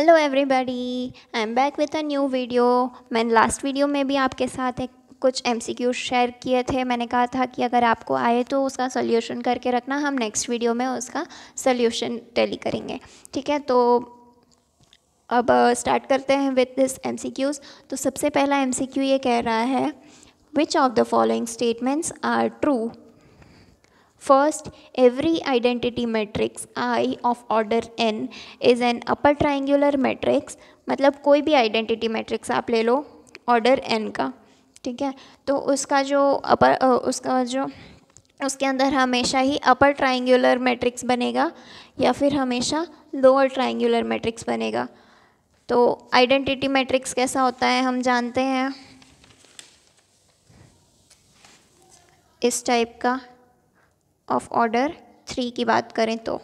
Hello everybody, I am back with a new video. मैंने last video में भी आपके साथ कुछ MCQ शेयर किए थे। मैंने कहा था कि अगर आपको आए तो उसका सोल्यूशन करके रखना, हम नेक्स्ट वीडियो में उसका सोल्यूशन टैली करेंगे। ठीक है, तो अब स्टार्ट करते हैं विथ दिस MCQs। तो सबसे पहला MCQ ये कह रहा है, which of the following statements are true. First, every identity matrix I of order n is an upper triangular matrix। मतलब कोई भी आइडेंटिटी मैट्रिक्स आप ले लो ऑर्डर n का, ठीक है, तो उसका जो उसके अंदर हमेशा ही अपर ट्राइंगुलर मैट्रिक्स बनेगा या फिर हमेशा लोअर ट्राइंगुलर मैट्रिक्स बनेगा। तो आइडेंटिटी मैट्रिक्स कैसा होता है हम जानते हैं, इस टाइप का। ऑफ ऑर्डर 3 की बात करें तो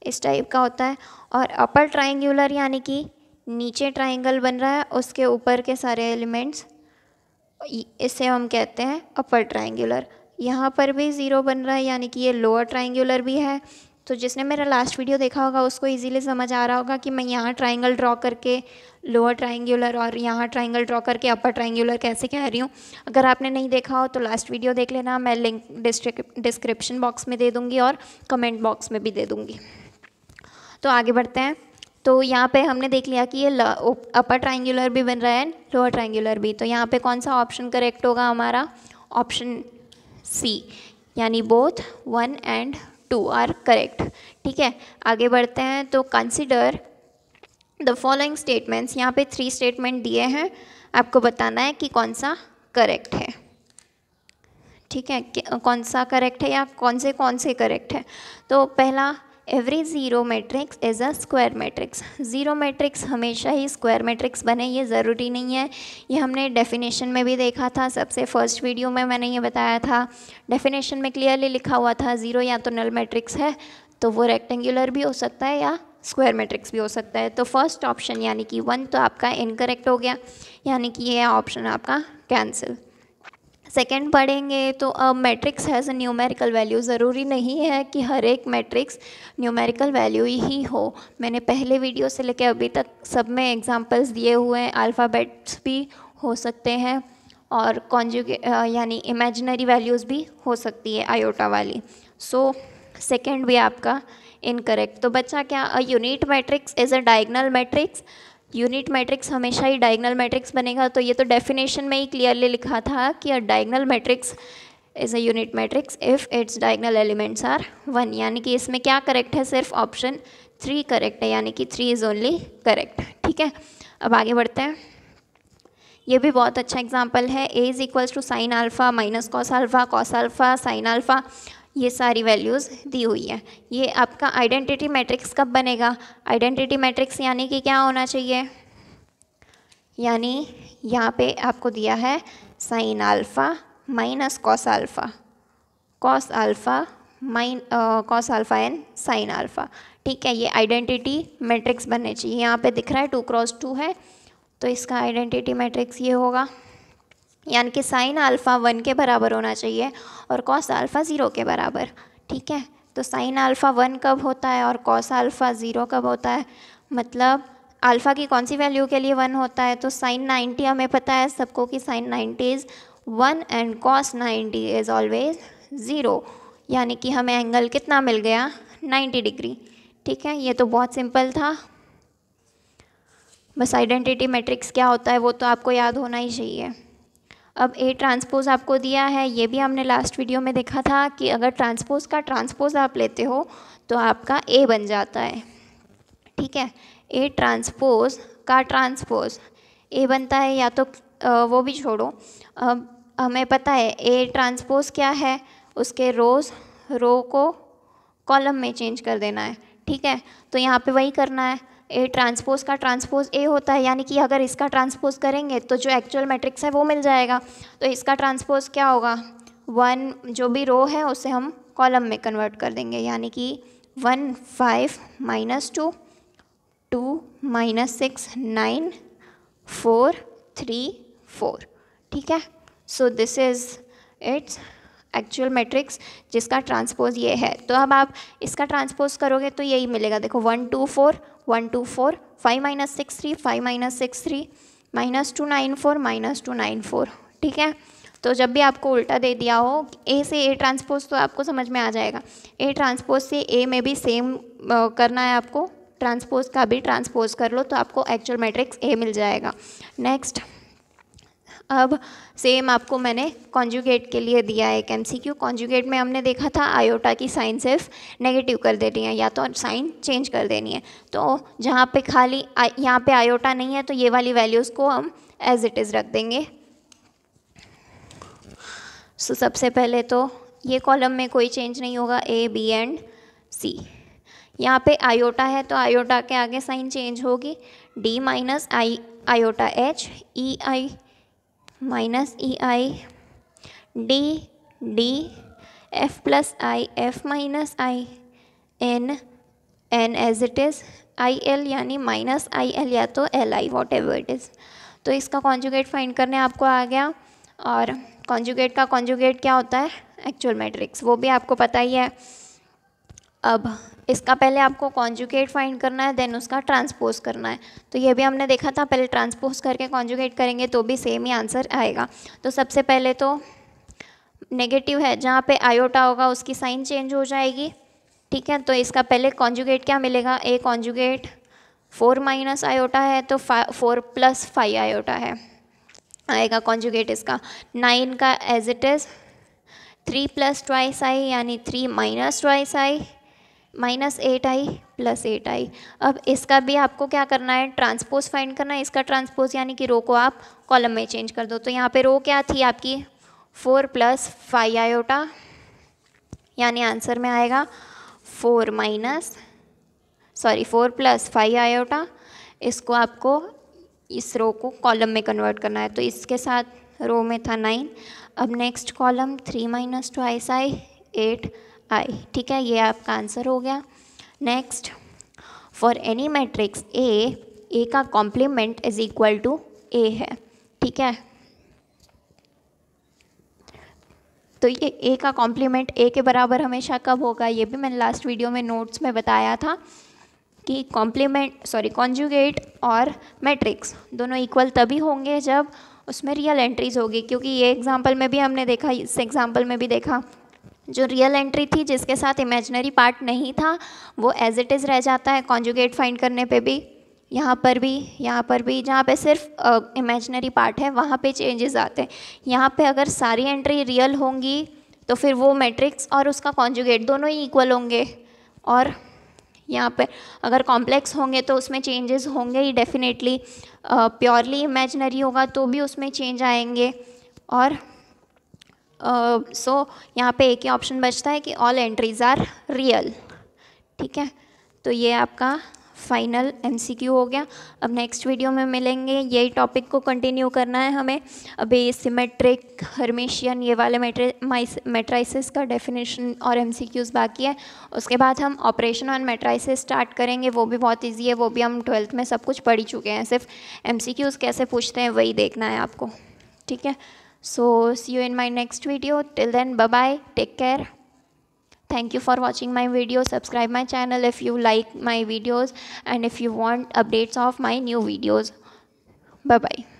इस टाइप का होता है। और अपर ट्राइंगुलर यानी कि नीचे ट्राइंगल बन रहा है, उसके ऊपर के सारे एलिमेंट्स, इसे हम कहते हैं अपर ट्राइंगुलर। यहाँ पर भी 0 बन रहा है यानी कि ये लोअर ट्राइंगुलर भी है। तो जिसने मेरा लास्ट वीडियो देखा होगा उसको इजीली समझ आ रहा होगा कि मैं यहाँ ट्राइंगल ड्रॉ करके लोअर ट्राइंगुलर और यहाँ ट्राइंगल ड्रॉ करके अपर ट्राइंगुलर कैसे कह रही हूँ। अगर आपने नहीं देखा हो तो लास्ट वीडियो देख लेना, मैं लिंक डिस्क्रिप्शन बॉक्स में दे दूँगी और कमेंट बॉक्स में भी दे दूँगी। तो आगे बढ़ते हैं। तो यहाँ पे हमने देख लिया कि ये अपर ट्राइंगुलर भी बन रहा है, लोअर ट्राइंगुलर भी। तो यहाँ पे कौन सा ऑप्शन करेक्ट होगा हमारा, ऑप्शन सी, यानी बोथ 1 and 2 आर करेक्ट। ठीक है, आगे बढ़ते हैं। तो कंसिडर द फॉलोइंग स्टेटमेंट्स, यहाँ पे 3 स्टेटमेंट दिए हैं, आपको बताना है कि कौन सा करेक्ट है। ठीक है, कौन सा करेक्ट है या कौन से करेक्ट है। तो पहला, every zero matrix is a square matrix. Zero matrix हमेशा ही स्क्वायर मैट्रिक्स बने, ये ज़रूरी नहीं है। ये हमने डेफिनेशन में भी देखा था, सबसे फर्स्ट वीडियो में मैंने ये बताया था। डेफिनेशन में क्लियरली लिखा हुआ था ज़ीरो या तो नल मैट्रिक्स है तो वो रेक्टेंगुलर भी हो सकता है या स्क्वायर मैट्रिक्स भी हो सकता है। तो फर्स्ट ऑप्शन यानी कि 1 तो आपका इनकरेक्ट हो गया, यानी कि ये ऑप्शन आपका कैंसिल। सेकेंड पढ़ेंगे तो अब matrix has a numerical value. ज़रूरी नहीं है कि हर एक मैट्रिक्स न्यूमेरिकल वैल्यू ही हो। मैंने पहले वीडियो से लेकर अभी तक सब में एग्जांपल्स दिए हुए हैं, अल्फ़ाबेट्स भी हो सकते हैं और कॉन्जुगेट यानी इमेजिनरी वैल्यूज़ भी हो सकती है आयोटा वाली। सो सेकेंड भी आपका इनकरेक्ट। तो बच्चा क्या, अ unit matrix is a diagonal matrix. Unit matrix हमेशा ही डायगनल मैट्रिक्स बनेगा, तो ये तो डेफिनेशन में ही क्लियरली लिखा था कि a diagonal matrix is a unit matrix if its diagonal elements are 1। यानी कि इसमें क्या करेक्ट है, सिर्फ ऑप्शन 3 करेक्ट है, यानी कि 3 इज़ ओनली करेक्ट। ठीक है, अब आगे बढ़ते हैं। ये भी बहुत अच्छा एग्जाम्पल है। A is equals to sine alpha minus cos alpha sine alpha, ये सारी वैल्यूज़ दी हुई है। ये आपका आइडेंटिटी मैट्रिक्स कब बनेगा, आइडेंटिटी मैट्रिक्स यानी कि क्या होना चाहिए, यानी यहाँ पे आपको दिया है sine alpha minus cos alpha and sine alpha. ठीक है, ये आइडेंटिटी मैट्रिक्स बनने चाहिए। यहाँ पे दिख रहा है 2 क्रॉस 2 है, तो इसका आइडेंटिटी मैट्रिक्स ये होगा, यानी कि साइन अल्फ़ा 1 के बराबर होना चाहिए और कॉस अल्फ़ा 0 के बराबर। ठीक है, तो साइन अल्फ़ा 1 कब होता है और कॉस अल्फ़ा 0 कब होता है, मतलब अल्फ़ा की कौन सी वैल्यू के लिए 1 होता है। तो साइन 90 हमें पता है सबको कि sine 90 is 1 and cos 90 is always 0, यानी कि हमें एंगल कितना मिल गया, 90 डिग्री। ठीक है, ये तो बहुत सिंपल था, बस आइडेंटिटी मैट्रिक्स क्या होता है वो तो आपको याद होना ही चाहिए। अब ए ट्रांसपोज आपको दिया है, ये भी हमने लास्ट वीडियो में देखा था कि अगर ट्रांसपोज का ट्रांसपोज आप लेते हो तो आपका ए बन जाता है। ठीक है, ए ट्रांसपोज का ट्रांसपोज ए बनता है, या तो वो भी छोड़ो, अब हमें पता है ए ट्रांसपोज क्या है, उसके रो को कॉलम में चेंज कर देना है। ठीक है, तो यहाँ पे वही करना है, ए ट्रांसपोज का ट्रांसपोज ए होता है, यानी कि अगर इसका ट्रांसपोज करेंगे तो जो एक्चुअल मैट्रिक्स है वो मिल जाएगा। तो इसका ट्रांसपोज क्या होगा, 1 जो भी रो है उसे हम कॉलम में कन्वर्ट कर देंगे, यानी कि 1 5 माइनस 2 2 माइनस 6 9 4 3 4। ठीक है, so this is its actual matrix जिसका ट्रांसपोज ये है। तो अब आप इसका ट्रांसपोज करोगे तो यही मिलेगा, देखो 1 2 4 1 2 4, 5 माइनस 6 3, 5 माइनस 6 3, -2 9 4, -2 9 4। ठीक है, तो जब भी आपको उल्टा दे दिया हो ए से ए ट्रांसपोज तो आपको समझ में आ जाएगा, ए ट्रांसपोज से ए में भी सेम करना है आपको, ट्रांसपोज का भी ट्रांसपोज कर लो तो आपको एक्चुअल मैट्रिक्स ए मिल जाएगा। नेक्स्ट, अब सेम आपको मैंने कॉन्जुगेट के लिए दिया है एक एमसीक्यू। कॉन्जुगेट में हमने देखा था आयोटा की साइन सिर्फ नेगेटिव कर देनी है या तो साइन चेंज कर देनी है, तो जहाँ पे खाली यहाँ पे आयोटा नहीं है तो ये वाली वैल्यूज़ को हम एज इट इज़ रख देंगे। सो सबसे पहले तो ये कॉलम में कोई चेंज नहीं होगा, ए बी एंड सी। यहाँ पे आयोटा है तो आयोटा के आगे साइन चेंज होगी, D minus I iota H, E I minus E I, D D, F plus I F minus I, N N as it is, I L यानी minus I L या तो L I, whatever it is. तो इसका conjugate find करने आपको आ गया, और conjugate का कॉन्जुगेट क्या होता है, एक्चुअल मैट्रिक्स, वो भी आपको पता ही है। अब इसका पहले आपको कॉन्जुगेट फाइंड करना है, देन उसका ट्रांसपोज करना है। तो ये भी हमने देखा था, पहले ट्रांसपोज करके कॉन्जुगेट करेंगे तो भी सेम ही आंसर आएगा। तो सबसे पहले तो नेगेटिव है, जहाँ पे आयोटा होगा उसकी साइन चेंज हो जाएगी। ठीक है, तो इसका पहले कॉन्जुगेट क्या मिलेगा, ए कॉन्जुगेट 4 माइनस आयोटा है तो 4 प्लस 5 आयोटा है आएगा कॉन्जुगेट इसका। 9 का as it is, 3 plus twice I यानी 3 minus twice I, minus 8 I plus 8 I. अब इसका भी आपको क्या करना है, ट्रांसपोज फाइंड करना है। इसका ट्रांसपोज यानी कि रो को आप कॉलम में चेंज कर दो। तो यहाँ पे रो क्या थी आपकी, 4 प्लस 5 आयोटा, यानी आंसर में आएगा 4 प्लस 5 आयोटा। इसको आपको इस रो को कॉलम में कन्वर्ट करना है, तो इसके साथ रो में था 9। अब नेक्स्ट कॉलम 3 माइनस ट्वाइस आई 8 आई। ठीक है, ये आपका आंसर हो गया। Next, for any matrix A का कॉम्प्लीमेंट इज इक्वल टू ए है। ठीक है, तो ये ए का कॉम्प्लीमेंट ए के बराबर हमेशा कब होगा, ये भी मैंने लास्ट वीडियो में नोट्स में बताया था कि कॉन्जुगेट और मैट्रिक्स दोनों इक्वल तभी होंगे जब उसमें रियल एंट्रीज होगी। क्योंकि ये एग्जांपल में भी हमने देखा, इस एग्जांपल में भी देखा, जो रियल एंट्री थी जिसके साथ इमेजिनरी पार्ट नहीं था वो एज इट इज़ रह जाता है कॉन्जुगेट फाइंड करने पे भी, यहाँ पर भी, जहाँ पे सिर्फ इमेजिनरी पार्ट है वहाँ पे चेंजेस आते हैं। यहाँ पे अगर सारी एंट्री रियल होंगी तो फिर वो मैट्रिक्स और उसका कॉन्जुगेट दोनों ही इक्वल होंगे, और यहाँ पे अगर कॉम्प्लेक्स होंगे तो उसमें चेंजेस होंगे ही डेफिनेटली। प्योरली इमेजिनरी होगा तो भी उसमें चेंज आएंगे। और सो यहाँ पे एक ही ऑप्शन बचता है कि ऑल एंट्रीज आर रियल। ठीक है, तो ये आपका फाइनल एमसीक्यू हो गया। अब नेक्स्ट वीडियो में मिलेंगे, यही टॉपिक को कंटिन्यू करना है हमें। अभी सिमेट्रिक, हर्मिशियन, ये वाले मैट्राइसिस का डेफिनेशन और एमसीक्यूज़ बाकी है। उसके बाद हम ऑपरेशन ऑन मैट्राइसिस स्टार्ट करेंगे, वो भी बहुत ईजी है, वो भी हम 12th में सब कुछ पढ़ ही चुके हैं, सिर्फ एमसीक्यूज़ कैसे पूछते हैं वही देखना है आपको। ठीक है, so see you in my next video. Till then, bye bye, take care. Thank you for watching my video. Subscribe my channel if you like my videos and if you want updates of my new videos. Bye bye.